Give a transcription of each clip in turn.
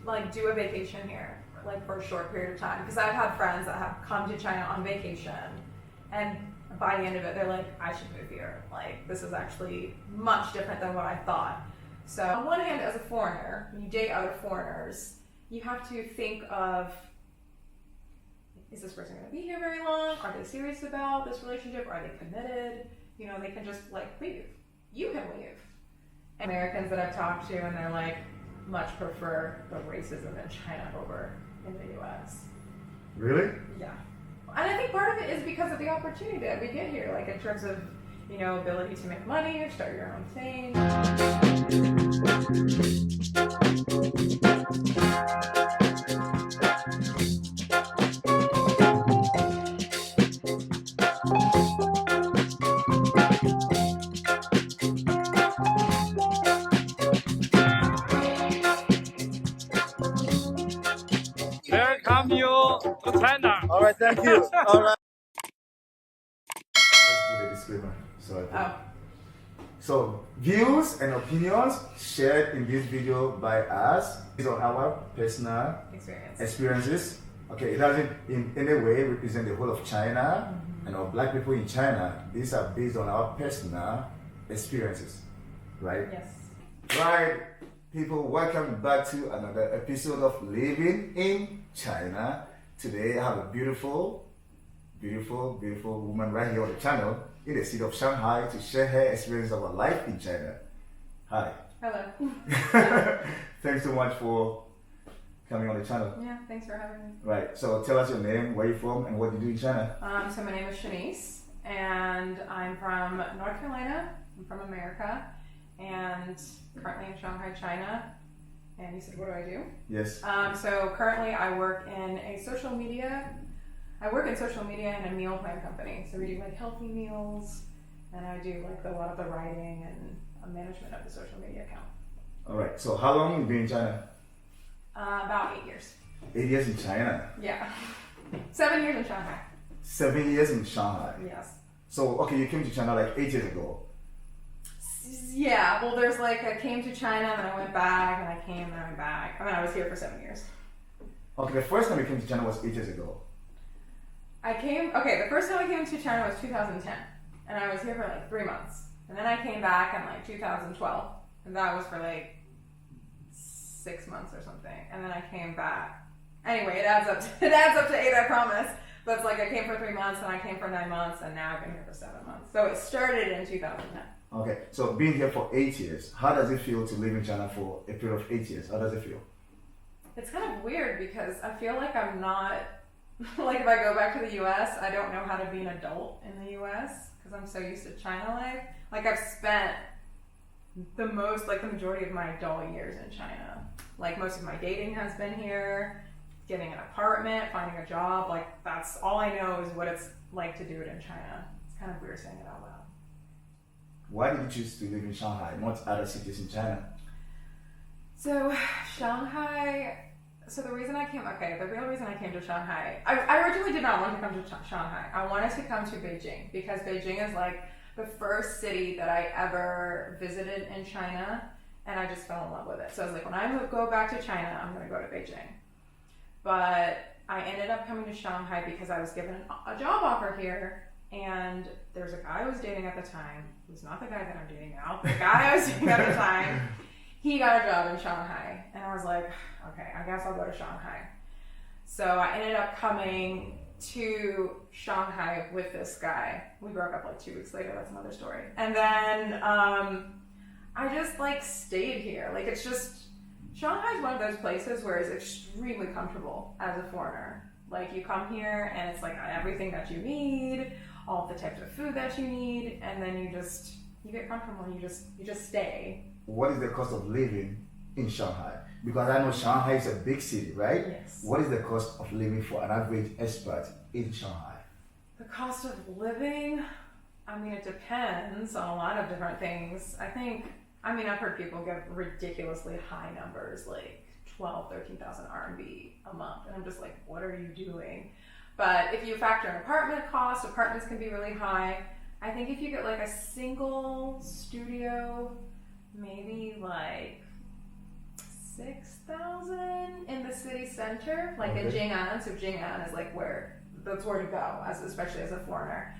like do a vacation here, like for a short period of time. Because I've had friends that have come to China on vacation, and by the end of it, they're like, I should move here. Like, this is actually much different than what I thought. So on one hand, as a foreigner, when you date other foreigners, you have to think of, is this person going to be here very long? Are they serious about this relationship? Are they committed? You know, they can just like leave. You can leave. Americans that I've talked to, and they're like, much prefer the racism in China over in the US. Really? Yeah. And I think part of it is because of the opportunity that we get here, like in terms of, you know, ability to make money or start your own thing. Welcome you to China. All right, thank you. All right. Let's do the disclaimer. So, views and opinions shared in this video by us is on our personal experiences. Okay, it doesn't in any way represent the whole of China and our black people in China. These are based on our personal experiences, right? Yes. Right, people, welcome back to another episode of Living in China. Today I have a beautiful woman right here on the channel in the city of Shanghai to share her experience of her life in China. Hi. Hello. Thanks so much for coming on the channel. Yeah, thanks for having me. Right, so tell us your name, where you're from, and what you do in China. So my name is Shanice, and I'm from North Carolina. I'm from America, and currently in Shanghai, China. And you said, what do I do? Yes. So currently I work in social media in a meal plan company. So we do like healthy meals, and I do like a lot of the writing and management of the social media account. All right, so how long have you been in China? About 8 years. 8 years in China. Yeah. 7 years in Shanghai. 7 years in Shanghai. Yes. So, okay, you came to China like 8 years ago. Yeah, well, there's like, I came to China, and then I went back, and I came, and I went back. I mean, I was here for 7 years. Okay, the first time you came to China was 8 years ago. The first time I came to China was 2010, and I was here for like 3 months. And then I came back in like 2012, and that was for like 6 months or something. And then I came back. Anyway, it adds up to 8, I promise. But it's like I came for 3 months, and I came for 9 months, and now I've been here for 7 months. So it started in 2010. Okay, so being here for 8 years, how does it feel to live in China for a period of 8 years? How does it feel? It's kind of weird because I feel like I'm not, like if I go back to the US, I don't know how to be an adult in the US because I'm so used to China life. Like I've spent the majority of my adult years in China. Like most of my dating has been here, getting an apartment, finding a job, like that's all I know is what it's like to do it in China. It's kind of weird saying it out loud. Why did you choose to live in Shanghai, not other cities in China? So the real reason I came to Shanghai, I originally did not want to come to Shanghai. I wanted to come to Beijing because Beijing is like the first city that I ever visited in China, and I just fell in love with it. So I was like, when I go back to China, I'm going to go to Beijing. But I ended up coming to Shanghai because I was given a job offer here, and there's a guy I was dating at the time, who's not the guy that I'm dating now, the guy I was dating at the time, he got a job in Shanghai, and I was like, okay, I guess I'll go to Shanghai. So I ended up coming to Shanghai with this guy. We broke up like 2 weeks later, that's another story. And then I just like stayed here. Like it's just, Shanghai's one of those places where it's extremely comfortable as a foreigner. Like you come here and it's like everything that you need, all the types of food that you need, and then you get comfortable and you just stay. What is the cost of living in Shanghai? Because I know Shanghai is a big city, right? Yes. What is the cost of living for an average expat in Shanghai? The cost of living, I mean, it depends on a lot of different things. I've heard people give ridiculously high numbers, like 13,000 RMB a month. And I'm just like, what are you doing? But if you factor in apartment costs, apartments can be really high. I think if you get like a single studio, maybe like 6,000 city center, like in Jing'an. So Jing'an is like that's where to go, especially as a foreigner.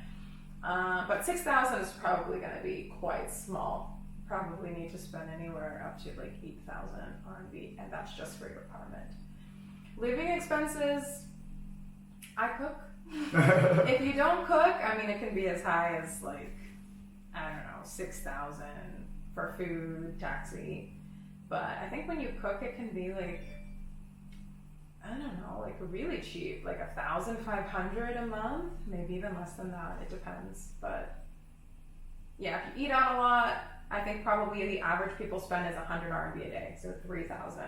But 6,000 is probably going to be quite small. Probably need to spend anywhere up to like 8,000 RMB, and that's just for your apartment. Living expenses, I cook. If you don't cook, I mean, it can be as high as like, I don't know, 6,000 for food, taxi. But I think when you cook, it can be like, I don't know, like really cheap, like 1,500 a month, maybe even less than that. It depends. But yeah, if you eat out a lot, I think probably the average people spend is 100 RMB a day, so 3,000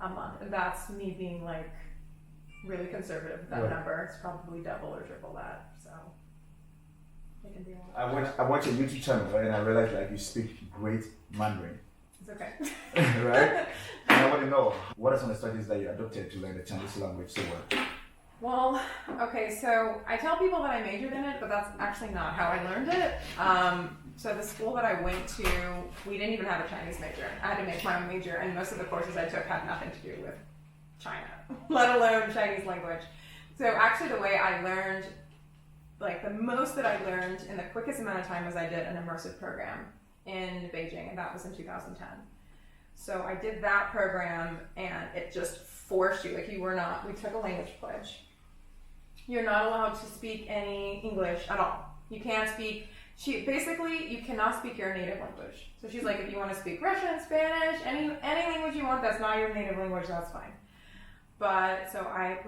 a month. And that's me being like really conservative with that number. It's probably double or triple that. So it can be a lot. I watch a YouTube channel, right, and I realized like you speak great Mandarin. It's okay. Right? And I want to know, what are some of the strategies that you adopted to learn the Chinese language so well? Well, okay, so I tell people that I majored in it, but that's actually not how I learned it. So the school that I went to, we didn't even have a Chinese major. I had to make my own major, and most of the courses I took had nothing to do with China, let alone Chinese language. So actually the way I learned, like the most that I learned in the quickest amount of time was I did an immersive program in Beijing, and that was in 2010. So I did that program, and it just forced you, like we took a language pledge. You're not allowed to speak any English at all. You can't speak, you cannot speak your native language. So she's like, if you want to speak Russian, Spanish, any language you want that's not your native language, that's fine. But so I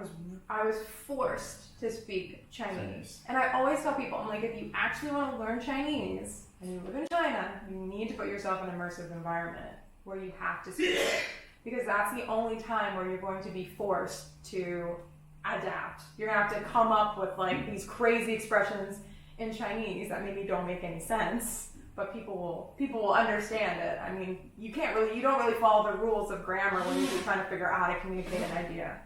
was forced to speak Chinese. And I always tell people, I'm like, if you actually want to learn Chinese and you live in China, you need to put yourself in an immersive environment where you have to speak it. Because that's the only time where you're going to be forced to adapt. You're gonna have to come up with like these crazy expressions in Chinese that maybe don't make any sense, but people will understand it. I mean, you don't really follow the rules of grammar when you're trying to figure out how to communicate an idea.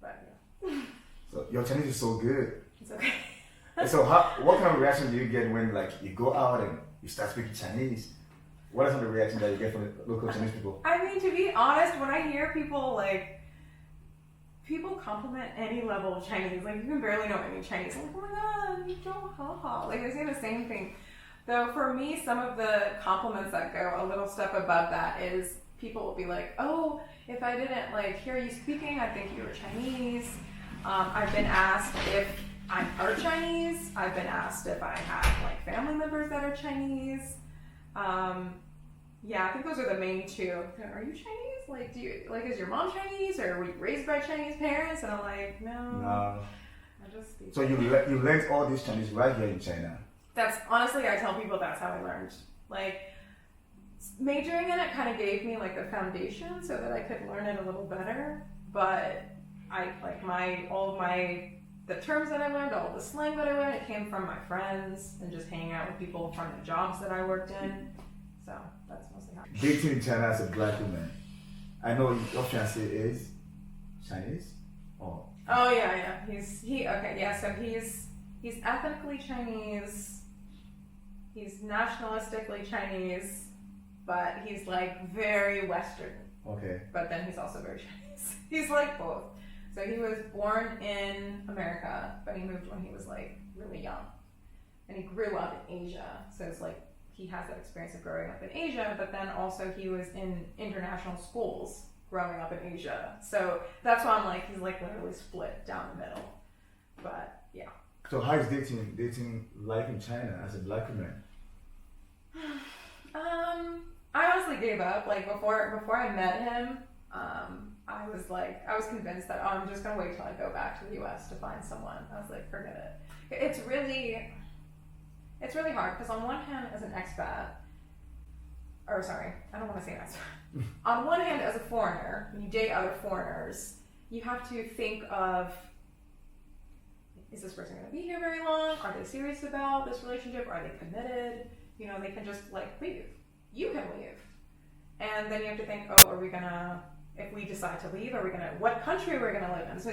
But yeah. So your Chinese is so good. It's okay. So what kind of reaction do you get when like you go out and you start speaking Chinese? What are some of the reactions that you get from the local Chinese people? I mean, to be honest, when I hear people compliment any level of Chinese, like you can barely know any Chinese. I'm like, oh my god, you don't ha. Like they say the same thing. Though for me, some of the compliments that go a little step above that is people will be like, oh, if I didn't like hear you speaking, I'd think you were Chinese. I've been asked if I'm part Chinese. I've been asked if I have like family members that are Chinese. Yeah, I think those are the main two. Are you Chinese? Like, is your mom Chinese, or were you raised by Chinese parents? And I'm like, no. I just speak. So you learned all this Chinese right here in China? That's honestly, I tell people that's how I learned. Like, majoring in it kind of gave me like the foundation so that I could learn it a little better. But the terms that I learned, all the slang that I learned, it came from my friends and just hanging out with people from the jobs that I worked in. So that's mostly how. Dating in China as a black woman. I know your fiancé is Chinese? Oh yeah. So he's ethnically Chinese. He's nationalistically Chinese, but he's like very Western. Okay. But then he's also very Chinese. He's like both. So he was born in America, but he moved when he was like really young. And he grew up in Asia. So it's like he has that experience of growing up in Asia, but then also he was in international schools growing up in Asia. So that's why I'm like, he's like literally split down the middle. But yeah. So how is dating life in China as a black woman? I honestly gave up. Like before I met him, I was convinced that I'm just gonna wait till I go back to the US to find someone. I was like, forget it. It's really hard because on one hand, as an expat, or sorry, I don't want to say that. On one hand, as a foreigner, when you date other foreigners, you have to think of, is this person going to be here very long? Are they serious about this relationship? Are they committed? You know, they can just like leave. You can leave. And then you have to think, oh, if we decide to leave, what country are we going to live in? So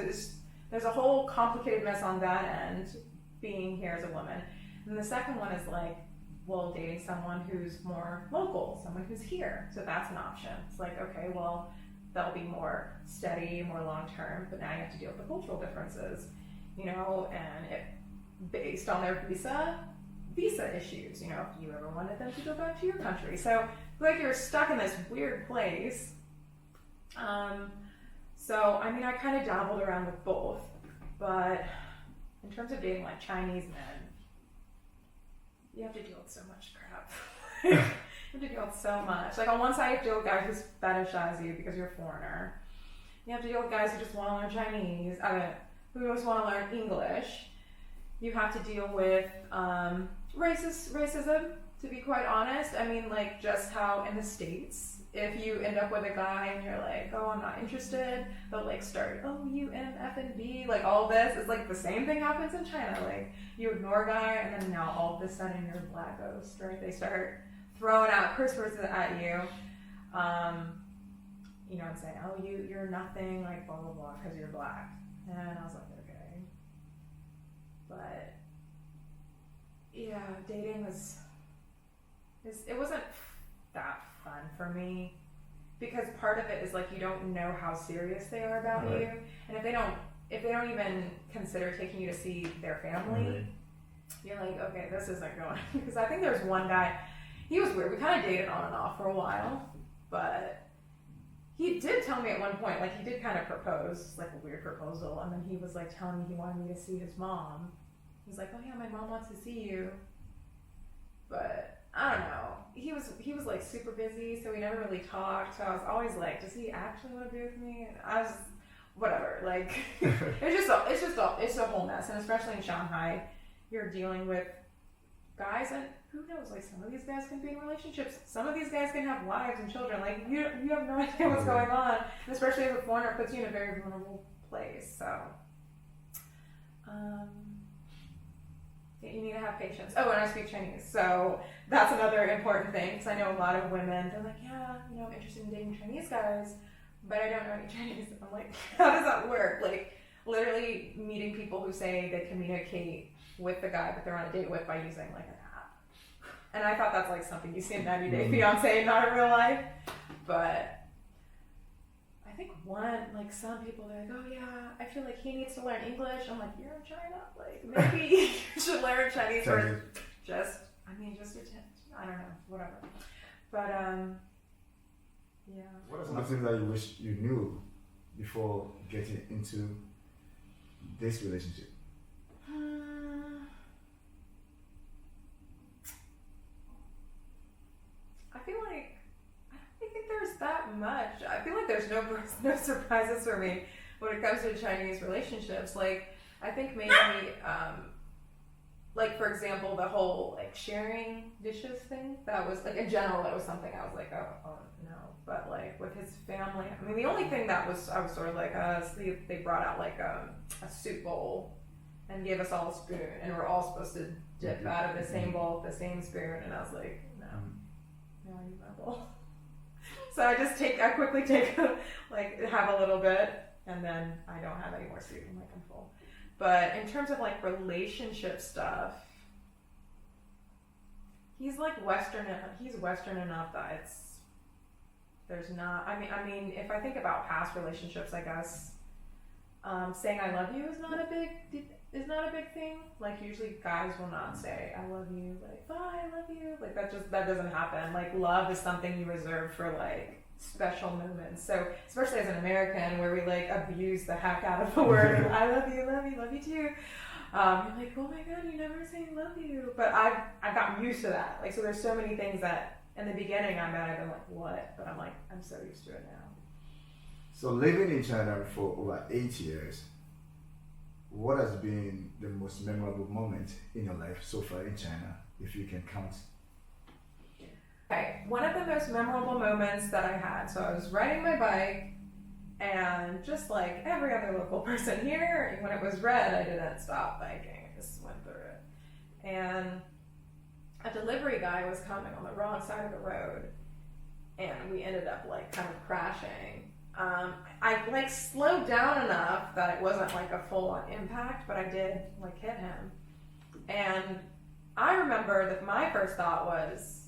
there's a whole complicated mess on that end, being here as a woman. And the second one is like, well, dating someone who's more local, someone who's here. So that's an option. It's like, okay, well, they'll be more steady, more long-term, but now you have to deal with the cultural differences, you know, and it based on their visa issues, you know, if you ever wanted them to go back to your country. So like you're stuck in this weird place. So I mean, I kind of dabbled around with both, but in terms of dating like Chinese men, you have to deal with so much crap. You have to deal with so much. Like on one side, you have to deal with guys who fetishize you because you're a foreigner. You have to deal with guys who just want to learn Chinese, who just want to learn English. You have to deal with racism, to be quite honest. I mean, like just how in the States, if you end up with a guy and you're like, oh, I'm not interested, they'll like start, oh, you F and B, like all this. It's like the same thing happens in China. Like you ignore a guy and then now all of a sudden you're a black ghost, right? They start throwing out curse words at you. You know, and saying, oh, you're nothing, like blah, blah, blah, because you're black. And I was like, okay. But yeah, dating it wasn't that fun for me because part of it is like you don't know how serious they are about you, and if they don't even consider taking you to see their family, you're like, okay, this isn't going. Because I think there was one guy, he was weird. We kind of dated on and off for a while, but he did tell me at one point, like he did kind of propose, like a weird proposal, and then he was like telling me he wanted me to see his mom. He's like, oh yeah, my mom wants to see you, but I don't know. He was like super busy, so we never really talked. So I was always like, does he actually want to be with me? And I was, whatever. Like, it's a whole mess. And especially in Shanghai, you're dealing with guys, and who knows? Like, some of these guys can be in relationships. Some of these guys can have wives and children. Like, you have no idea what's going on. And especially as a foreigner, it puts you in a very vulnerable place. So, you need to have patience. Oh, and I speak Chinese, so that's another important thing, because I know a lot of women, they're like, yeah, you know, I'm interested in dating Chinese guys, but I don't know any Chinese. I'm like, how does that work? Like, literally meeting people who say they communicate with the guy that they're on a date with by using, like, an app. And I thought that's, like, something you see in 90 Day Fiancé, not in real life. But I think some people, they're like, oh yeah, I feel like he needs to learn English. I'm like, you're in China, like maybe you should learn Chinese or just attempt. I don't know, whatever. But yeah. What are some of the things that you wish you knew before getting into this relationship? I feel like I don't think there's that much. I feel like there's no surprises for me when it comes to Chinese relationships. Like, I think maybe, like for example, the whole like sharing dishes thing. That was like in general, that was something I was like, oh no. But like with his family, I mean, the only thing that I was sort of like, they brought out like a soup bowl and gave us all a spoon, and we're all supposed to dip out of the same bowl with the same spoon, and I was like, no, I need my bowl. So I quickly take like have a little bit, and then I don't have any more soup. I'm like, I'm full. But in terms of like relationship stuff, he's like Western enough that there's not. I mean, if I think about past relationships, I guess saying I love you is not a big thing. Like usually guys will not say I love you, like bye, I love you. Like that doesn't happen. Like love is something you reserve for like special moments. So especially as an American, where we like abuse the heck out of the word I love you too. You're like, oh my god, you never say love you. But I've gotten used to that. Like, so there's so many things that in the beginning I've been like, what? But I'm like, I'm so used to it now. So living in China for over 8 years, what has been the most memorable moment in your life so far in China, if you can count? Okay, one of the most memorable moments that I had, so I was riding my bike, and just like every other local person here, when it was red, I didn't stop biking, I just went through it. And a delivery guy was coming on the wrong side of the road, and we ended up like kind of crashing. I like slowed down enough that it wasn't like a full-on impact, but I did like hit him. And I remember that my first thought was,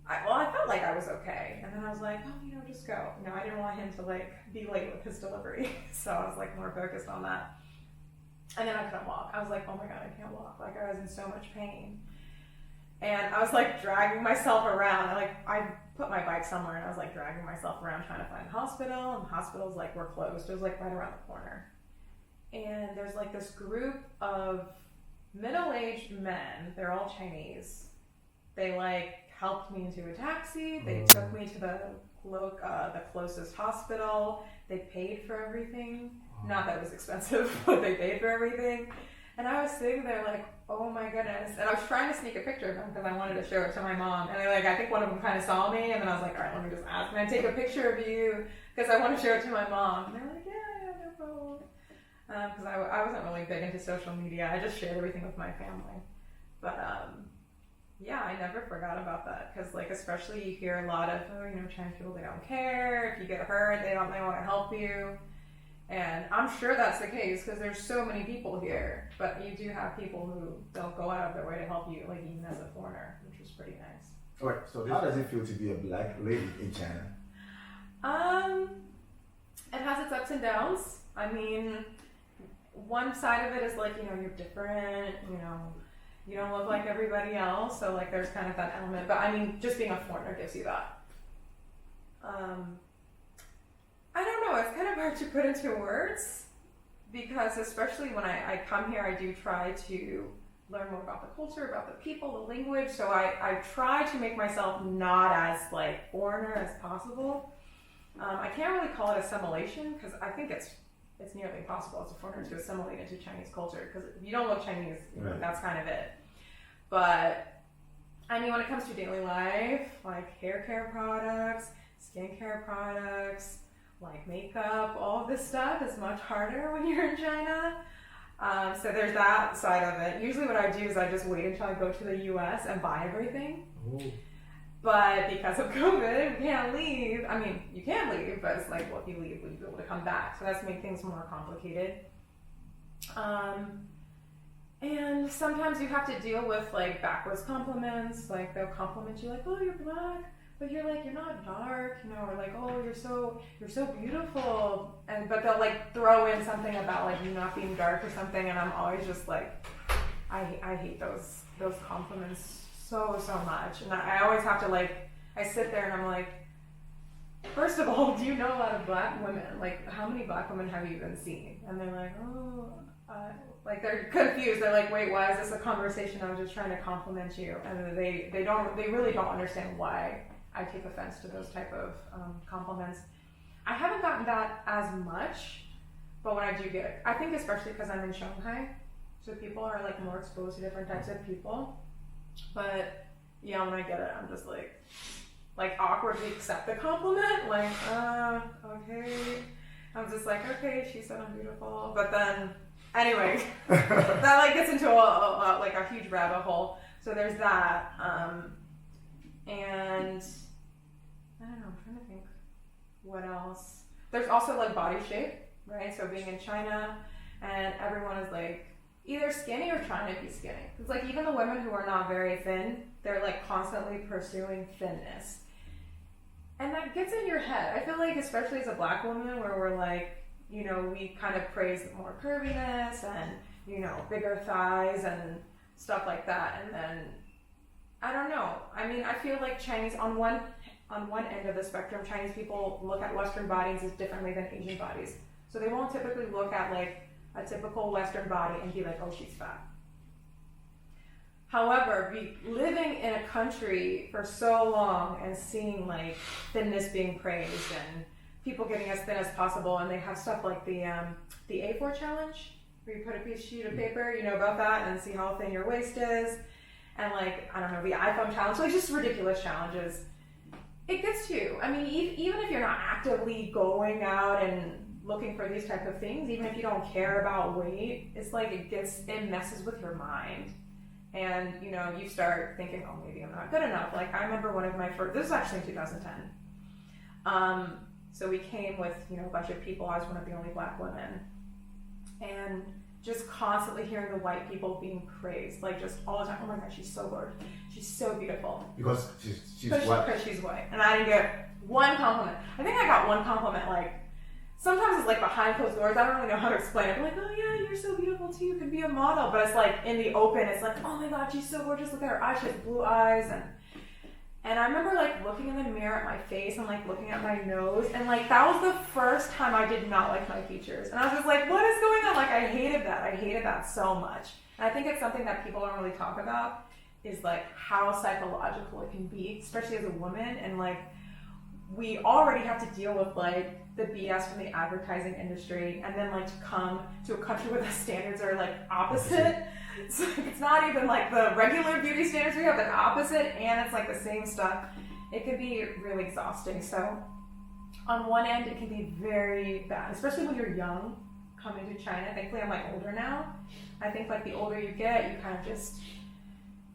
I felt like I was okay. And then I was like, oh, just go. I didn't want him to like be late with his delivery. So I was like more focused on that. And then I couldn't walk. I was like, oh my God, I can't walk. Like I was in so much pain. And I was like dragging myself around. I put my bike somewhere and I was like dragging myself around trying to find a hospital. And hospitals like were closed. It was like right around the corner. And there's like this group of middle-aged men. They're all Chinese. They like helped me into a taxi. They took me to the closest hospital. They paid for everything. Not that it was expensive, but they paid for everything. And I was sitting there like, oh my goodness. And I was trying to sneak a picture of them because I wanted to show it to my mom. And I think one of them kind of saw me. And then I was like, all right, let me just ask. Can I take a picture of you? Because I want to show it to my mom. And they're like, yeah, no problem. Because I wasn't really big into social media. I just shared everything with my family. But yeah, I never forgot about that. Because especially you hear a lot of, Chinese people, they don't care. If you get hurt, they want to help you. And I'm sure that's the case because there's so many people here. But you do have people who don't go out of their way to help you, like even as a foreigner, which is pretty nice. All right. So how does it feel to be a black lady in China? It has its ups and downs. I mean, one side of it is like, you're different, you don't look like everybody else. So like there's kind of that element. But I mean, just being a foreigner gives you that. I don't know, it's kind of hard to put into words because especially when I come here, I do try to learn more about the culture, about the people, the language. So I try to make myself not as like foreigner as possible. I can't really call it assimilation because I think it's nearly impossible as a foreigner to assimilate into Chinese culture because if you don't look Chinese, Right. That's kind of it. But I mean, when it comes to daily life, like hair care products, skincare products, like makeup, all of this stuff is much harder when you're in China. So there's that side of it. Usually what I do is I just wait until I go to the US and buy everything. Oh. But because of COVID, we can't leave. I mean, you can leave, but it's like, well, if you leave, will you be able to come back? So that's made things more complicated. And sometimes you have to deal with like backwards compliments. Like they'll compliment you like, oh, you're black. But you're like, you're not dark, or like, oh, you're so beautiful. But they'll like throw in something about like you not being dark or something, and I'm always just like, I hate those compliments so much. And I always have to like, I sit there and I'm like, first of all, do you know a lot of black women? Like, how many black women have you even seen? And they're like, oh, like they're confused. They're like, wait, why is this a conversation? I was just trying to compliment you, and they really don't understand why I take offense to those type of compliments. I haven't gotten that as much, but when I do get it, I think especially because I'm in Shanghai, so people are like more exposed to different types of people. But yeah, when I get it, I'm just like awkwardly accept the compliment, like okay. I'm just like, okay, she said I'm beautiful, but then anyway, that like gets into a huge rabbit hole. So there's that. And I don't know, I'm trying to think what else. There's also like body shape, right? So being in China and everyone is like either skinny or trying to be skinny. It's like even the women who are not very thin, they're like constantly pursuing thinness. And that gets in your head. I feel like especially as a black woman where we're like, we kind of praise more curviness and, bigger thighs and stuff like that. And then I don't know. I mean, I feel like Chinese, on one end of the spectrum, Chinese people look at Western bodies as differently than Asian bodies. So they won't typically look at like a typical Western body and be like, oh, she's fat. However, living in a country for so long and seeing like thinness being praised and people getting as thin as possible, and they have stuff like the A4 challenge, where you put a sheet of paper, about that, and see how thin your waist is. And like, I don't know, the iPhone challenge, like just ridiculous challenges. It gets to you. I mean, even if you're not actively going out and looking for these type of things, even if you don't care about weight, it's like it messes with your mind. And, you start thinking, oh, maybe I'm not good enough. Like I remember one of my first, this was actually in 2010. So we came with, a bunch of people. I was one of the only black women. And just constantly hearing the white people being praised, like just all the time. Oh my God, she's so gorgeous. She's so beautiful. Because she's white. Because she's white. And I didn't get one compliment. I think I got one compliment, like, sometimes it's like behind closed doors. I don't really know how to explain it. I'm like, oh yeah, you're so beautiful too. You could be a model. But it's like in the open, it's like, oh my God, she's so gorgeous. Look at her eyes. She has blue eyes. And I remember like looking in the mirror at my face and like looking at my nose. And like that was the first time I did not like my features. And I was just like, what is going on? Like I hated that. I hated that so much. And I think it's something that people don't really talk about is like how psychological it can be, especially as a woman. And like we already have to deal with like the BS from the advertising industry, and then like to come to a country where the standards are like opposite. So it's not even like the regular beauty standards we have, they're opposite, and it's like the same stuff. It can be really exhausting. So on one end, it can be very bad, especially when you're young, coming to China. Thankfully, I'm like older now. I think like the older you get, you kind of just,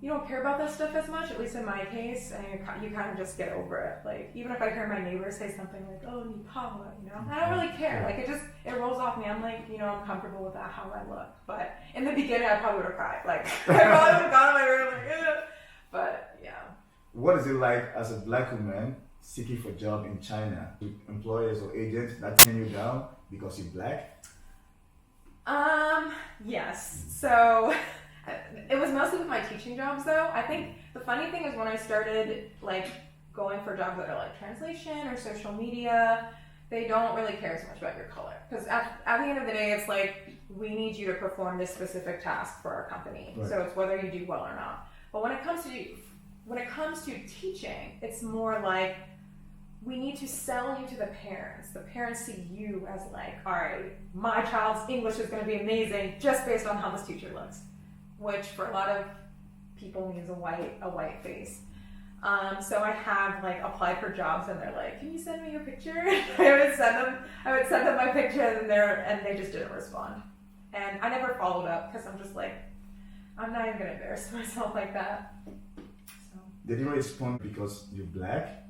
you don't care about that stuff as much, at least in my case, and you kind of just get over it. Like, even if I hear my neighbor say something like, oh, ni pawa, you know, I don't really care. Like, it rolls off me. I'm like, you know, I'm comfortable with that, how I look. But in the beginning, I probably would have cried. Like, I probably would have gone in my room, like, ugh. But, yeah. What is it like as a black woman seeking for a job in China? Do employers or agents that turn you down because you're black? Yes. So it was mostly with my teaching jobs though. I think the funny thing is when I started like going for jobs that are like translation or social media, they don't really care so much about your color. Because at the end of the day, it's like, we need you to perform this specific task for our company. Right. So it's whether you do well or not. But when it comes to teaching, it's more like, we need to sell you to the parents. The parents see you as like, all right, my child's English is going to be amazing just based on how this teacher looks, which for a lot of people means a white face. So I have like applied for jobs and they're like, can you send me your picture? I would send them my picture and they just didn't respond. And I never followed up because I'm just like, I'm not even going to embarrass myself like that. So. They didn't respond because you're black?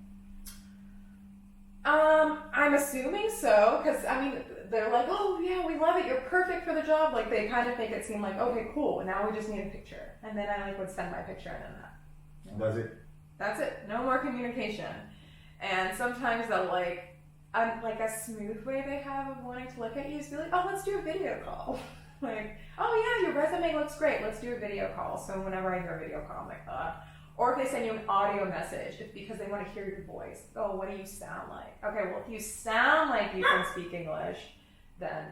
I'm assuming so, because I mean, they're like, oh yeah, we love it, you're perfect for the job. Like they kind of make it seem like, okay, cool, now we just need a picture. And then I like would send my picture and then that. That's it? That's it, no more communication. And sometimes they'll like a smooth way they have of wanting to look at you is be like, oh, let's do a video call. Like, oh yeah, your resume looks great, let's do a video call. So whenever I hear a video call, I'm like, Or if they send you an audio message, it's because they want to hear your voice. Oh, what do you sound like? Okay, well, if you sound like you can speak English, then.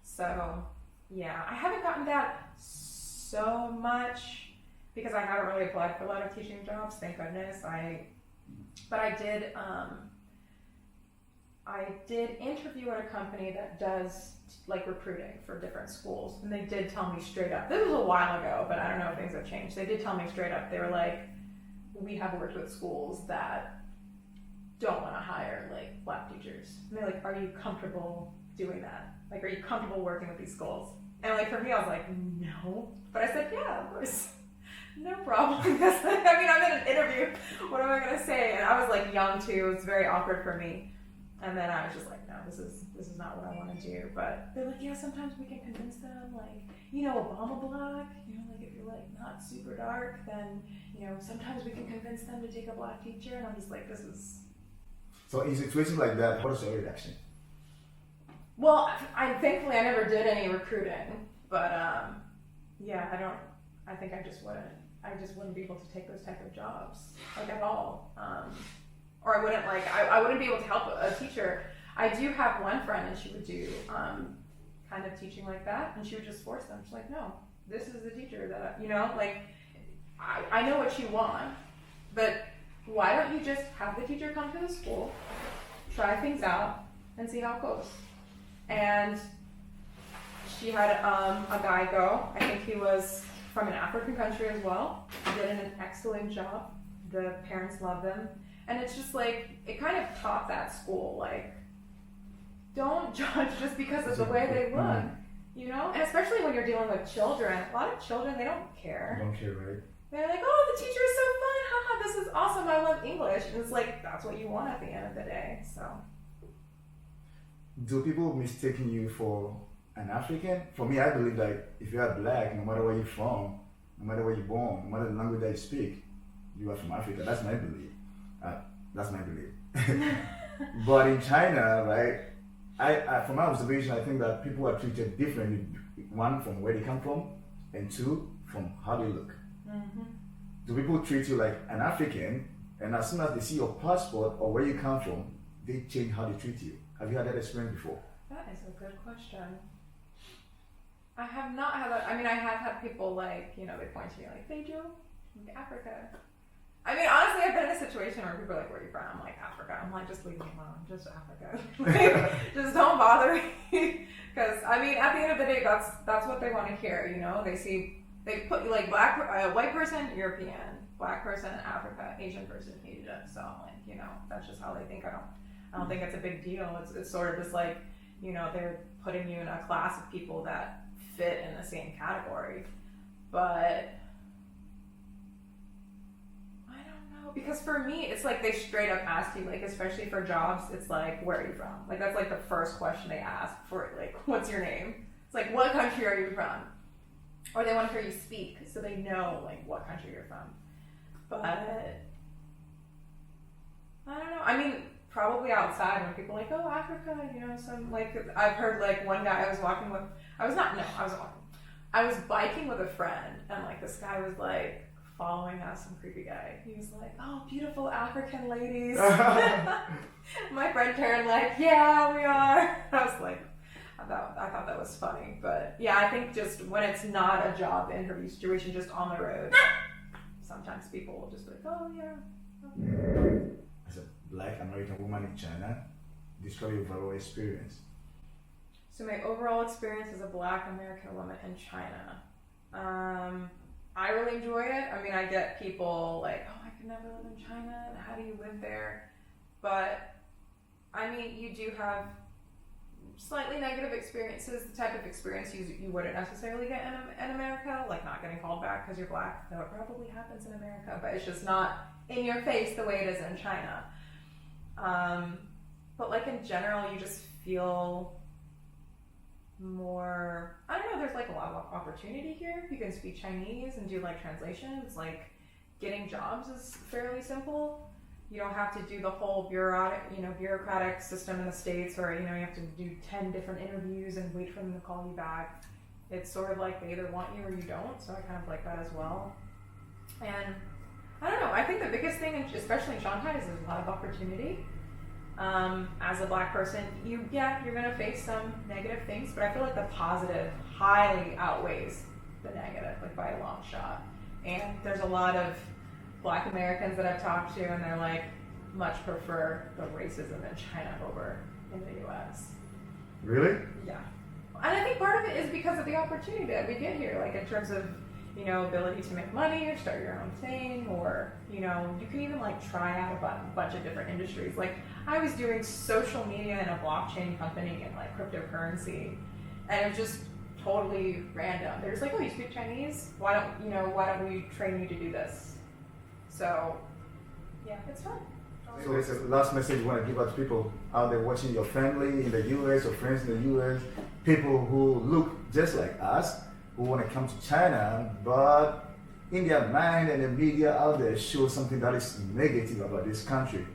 So, yeah, I haven't gotten that so much because I haven't really applied for a lot of teaching jobs, thank goodness. But I did interview at a company that does like recruiting for different schools, and they did tell me straight up, this was a while ago, but I don't know if things have changed. They did tell me straight up, they were like, we have worked with schools that don't want to hire like black teachers. And they're like, are you comfortable doing that? Like, are you comfortable working with these schools? And like for me, I was like, no. But I said, yeah, of course. No problem. Because I mean, I'm in an interview. What am I gonna say? And I was like young too. It was very awkward for me. And then I was just like, no, this is not what I want to do. But they're like, yeah, sometimes we can convince them, like, you know, Obama black, you know, like if you're like not super dark, then, you know, sometimes we can convince them to take a black teacher. And I'm just like, this is. So in situations like that, what is your reaction? Well, thankfully I never did any recruiting, but yeah, I think I just wouldn't be able to take those type of jobs, like at all. Or I wouldn't be able to help a teacher. I do have one friend and she would do kind of teaching like that, and she would just force them. She's like, no, this is the teacher that, you know, like, I know what you want, but why don't you just have the teacher come to the school, try things out, and see how it goes. And she had a guy go, I think he was from an African country as well, he did an excellent job, the parents loved them. And it's just like, it kind of taught that school, like, don't judge just because of the way they look, you know? And especially when you're dealing with children, a lot of children, they don't care. They don't care, right? They're like, oh, the teacher is so fun, haha, this is awesome, I love English. And it's like, that's what you want at the end of the day, so. Do people mistaking you for an African, for me, I believe that if you are black, no matter where you're from, no matter where you're born, no matter the language that you speak, you are from Africa. That's my belief. That's my belief. But in China, right, I from my observation, I think that people are treated differently. One, from where they come from, and two, from how they look. Mm-hmm. Do people treat you like an African, and as soon as they see your passport or where you come from, they change how they treat you? Have you had that experience before? That is a good question. I have not had that. I mean, I have had people like, they point to me like, "Hey, Joe, from Africa." I mean, honestly, I've been in a situation where people are like, "Where are you from?" I'm like, "Africa." I'm like, "Just leave me alone. Just Africa. Like, just don't bother me." Because I mean, at the end of the day, that's what they want to hear. They put like white person, European, black person, Africa, Asian person, Asia. So I'm like, that's just how they think. I don't think it's a big deal. It's sort of just like, they're putting you in a class of people that fit in the same category. But I don't know, because for me, it's like they straight up ask you, like, especially for jobs, it's like, where are you from? Like, that's like the first question they ask for, like, what's your name? It's like, what country are you from? Or they want to hear you speak, so they know, like, what country you're from. But I don't know. I mean, probably outside when people are like, oh, Africa, some, like, I've heard, like, one guy I was walking with, I was biking with a friend, and, like, this guy was, like, following us, some creepy guy. He was like, oh, beautiful African ladies. My friend Karen, like, yeah, we are. I was like, I thought that was funny. But, yeah, I think just when it's not a job interview situation, just on the road, sometimes people will just be like, oh, yeah. Okay. As a black American woman in China, describe your overall experience. So my overall experience as a black American woman in China, I really enjoy it. I mean, I get people like, oh, I could never live in China, and how do you live there? But, I mean, you do have slightly negative experiences, the type of experience you wouldn't necessarily get in America, like not getting called back because you're black, though it probably happens in America, but it's just not in your face the way it is in China. But like in general, you just feel more, I don't know, there's like a lot of opportunity here. You can speak Chinese and do like translations, like getting jobs is fairly simple. You don't have to do the whole bureaucratic system in the States where, you have to do 10 different interviews and wait for them to call you back. It's sort of like they either want you or you don't, so I kind of like that as well. And I don't know, I think the biggest thing, especially in Shanghai, is there's a lot of opportunity. As a black person, you're gonna face some negative things, but I feel like the positive highly outweighs the negative, like by a long shot. And there's a lot of black Americans that I've talked to, and they're like, much prefer the racism in China over in the US. Really? Yeah. And I think part of it is because of the opportunity that we get here, like in terms of, ability to make money or start your own thing, or, you can even like try out a bunch of different industries. Like I was doing social media in a blockchain company and like cryptocurrency, and it was just totally random. They're just like, oh, you speak Chinese? Why don't we train you to do this? So, yeah, it's fun. So it's a last message you want to give out to people out there watching, your family in the US or friends in the US, people who look just like us, who want to come to China, but in their mind and the media out there show something that is negative about this country.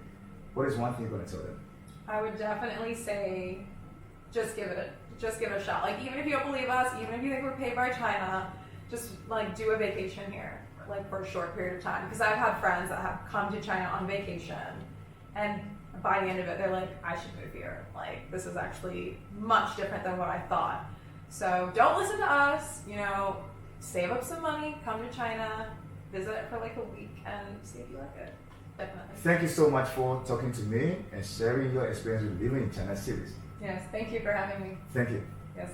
What is one thing you're going to tell them? I would definitely say, just give it a shot. Like even if you don't believe us, even if you think we're paid by China, just like do a vacation here, like for a short period of time. Because I've had friends that have come to China on vacation, and by the end of it, they're like, I should move here. Like this is actually much different than what I thought. So don't listen to us, save up some money, come to China, visit for like a week, and see if you like it. Definitely. Thank you so much for talking to me and sharing your experience with living in China series. Yes, thank you for having me. Thank you. Yes.